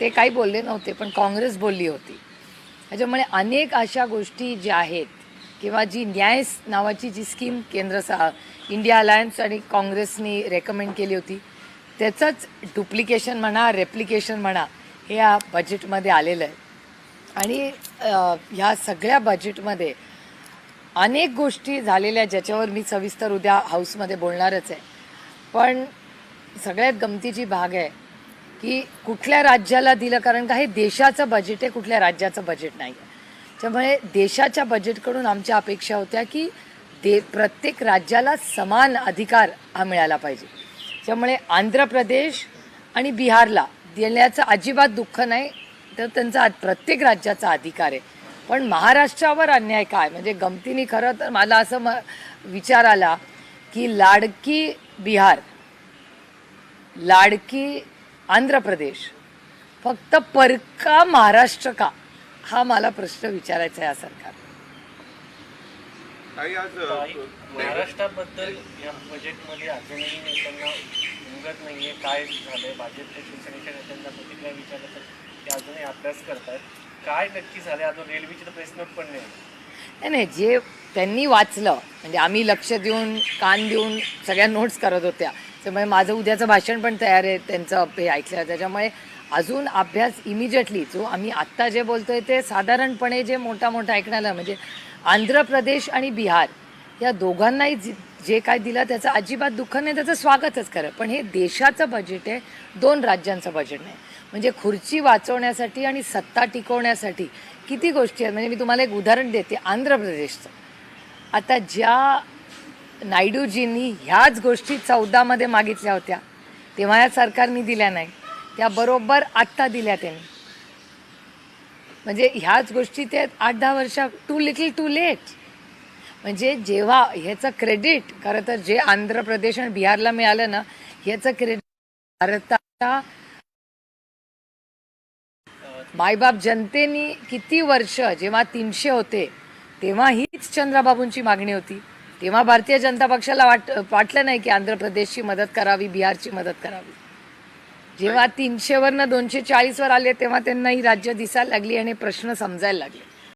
ते काही बोलले नव्हते, पण काँग्रेस बोलली होती. त्याच्यामुळे अनेक अशा गोष्टी ज्या आहेत किंवा जी न्याय नावाची जी स्कीम इंडिया अलायन्स आणि काँग्रेसनी रेकमेंड केली होती, त्याचंच डुप्लिकेशन म्हणा, रेप्लिकेशन म्हणा, हे या बजेटमध्ये आलेलं आहे. आणि ह्या सगळ्या बजेटमध्ये अनेक गोष्टी झालेल्या ज्याच्यावर मी सविस्तर उद्या हाऊसमध्ये बोलणारच आहे. पण सगळ्यात गमतीची भाग आहे की कुठल्या राज्याला दिलं, कारण का हे देशाचं बजेट आहे, कुठल्या राज्याचं बजेट नाही आहे. त्यामुळे देशाच्या बजेटकडून आमच्या अपेक्षा होत्या की प्रत्येक राज्याला समान अधिकार हा मिळाला पाहिजे. त्यामुळे आंध्र प्रदेश आणि बिहारला देण्याचं अजिबात दुःख नाही, तर त्यांचा प्रत्येक राज्याचा अधिकार आहे. पण महाराष्ट्रावर अन्याय काय, म्हणजे गमतीने खरं तर मला असं विचार आला की लाडकी बिहार, लाडकी आंध्र प्रदेश, फक्त परका महाराष्ट्र का, हा मला प्रश्न विचारायचा आहे या सरकार. महाराष्ट्राबद्दल या बजेटमध्ये अजूनही नेत्यांना उमगत नाहीये. काय झालंय? भाजपच्या शिवसेनेच्या नेत्यांना प्रतिक्रिया विचारलं तर ते अजूनही अभ्यास करतात. काय नक्की झालंय? अजून रेल्वेची तर प्रेस नोट पण नाही, जे त्यांनी वाचलं, म्हणजे आम्ही लक्ष देऊन कान देऊन सगळ्या नोट्स करत होत्या. त्यामुळे माझं उद्याचं भाषण पण तयार आहे त्यांचं हे ऐकलं. त्याच्यामुळे अजून अभ्यास इमिजिएटली जो आम्ही आत्ता जे बोलतोय ते साधारणपणे जे मोठा ऐकण्याला, म्हणजे आंध्र प्रदेश आणि बिहार या दोघांनाही जे काय दिलं त्याचं अजिबात दुःख नाही, त्याचं स्वागतच करा. पण हे देशाचं बजेट आहे, दोन राज्यांचं बजेट नाही. म्हणजे खुर्ची वाचवण्यासाठी आणि सत्ता टिकवण्यासाठी किती गोष्टी आहेत. म्हणजे मी तुम्हाला एक उदाहरण देते आंध्र प्रदेशचं. आता ज्या नायडूजींनी ह्याच गोष्टी 14मध्ये मागितल्या होत्या, तेव्हा या सरकारने दिल्या नाही, त्या बरोबर आत्ता दिल्या त्यांनी. म्हणजे ह्याच गोष्टी ते 8-10 वर्ष टू लिटल टू लेट. म्हणजे जेव्हा ह्याचं क्रेडिट खरं तर जे आंध्र प्रदेश आणि बिहारला मिळालं ना, ह्याचं क्रेडिट भारताच्या मायबाप जनतेनी किती वर्ष, जेव्हा 300 होते तेव्हा हीच चंद्राबाबूंची मागणी होती. तेव्हा भारतीय जनता पक्षाला वाटलं नाही की आंध्र प्रदेशची मदत करावी, बिहारची मदत करावी. जेव्हा 300वरनं 240वर आले तेव्हा त्यांना ही राज्य दिसायला लागली आणि प्रश्न समजायला लागले.